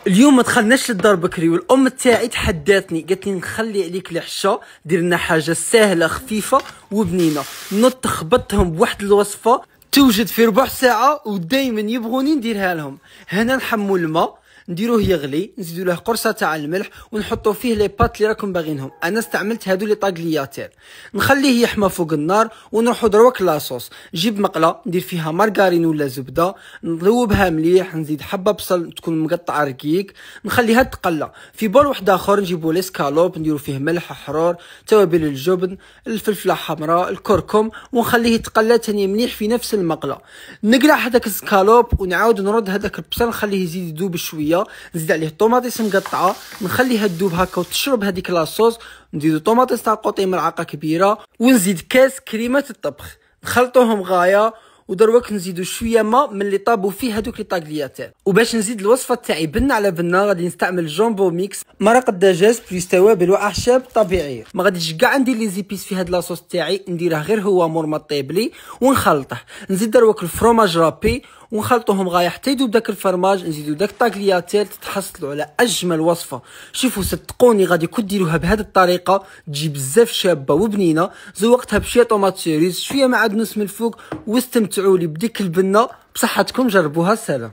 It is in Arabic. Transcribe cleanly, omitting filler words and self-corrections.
اليوم ما دخلناش للدار بكري، والام تاعي تحداتني قالت لي نخلي عليك العشاء، دير لنا حاجه سهله خفيفه وبنينه. نط خبطتهم بواحد الوصفه توجد في ربع ساعه ودائما يبغوني نديرها لهم. هنا نحموا الماء نديروه يغلي، نزيدو له قرصه تاع الملح ونحطو فيه لي بات اللي راكم باغينهم. انا استعملت هادو لي طاغلياتير، نخليه يحمى فوق النار ونروحو دروك لاصوص. نجيب مقله ندير فيها مارغارين ولا زبده، نذوبها مليح، نزيد حبه بصل تكون مقطعه رقيق، نخليها تقلى. في بول واحد اخر نجيبو ليسكالوب نديرو فيه ملح حرور، توابل الجبن، الفلفله الحمراء، الكركم، ونخليه يتقلى تاني مليح في نفس المقله. نقلع هذاك السكالوب ونعاود نرد هذاك البصل نخليه يزيد يذوب شويه، نزيد عليه طوماطيس مقطعه نخليها تذوب هكا وتشرب هذيك لاصوص. نزيدو طوماطيس تاع قوطي ملعقه كبيره، ونزيد كاس كريمه الطبخ، نخلطوهم غايه. ودروك نزيدو شويه ماء من اللي طابوا فيه هذوك لي طاغلياتير. وباش نزيد الوصفه تاعي بنه على بنه غادي نستعمل جامبو ميكس، مرق الدجاج بليس توابل واعشاب طبيعيه. ما غاديش كاع ندير لي زيبيس في هاد لاصوص تاعي، نديره غير هو مور ما طيب لي ونخلطه. نزيد دروك الفرomاج رابي ونخلطوهم غايه حتى يذوب داك الفرماج. نزيدو داك طاغلياتير تتحصلوا على اجمل وصفه. شوفوا صدقوني غادي كون ديروها بهذه الطريقه تجي بزاف شابه وبنينه. زوقتها بشويه طوماط سيريز، شويه معدنوس من الفوق، واستمتعوا لي بديك البنه. بصحتكم جربوها. سلام.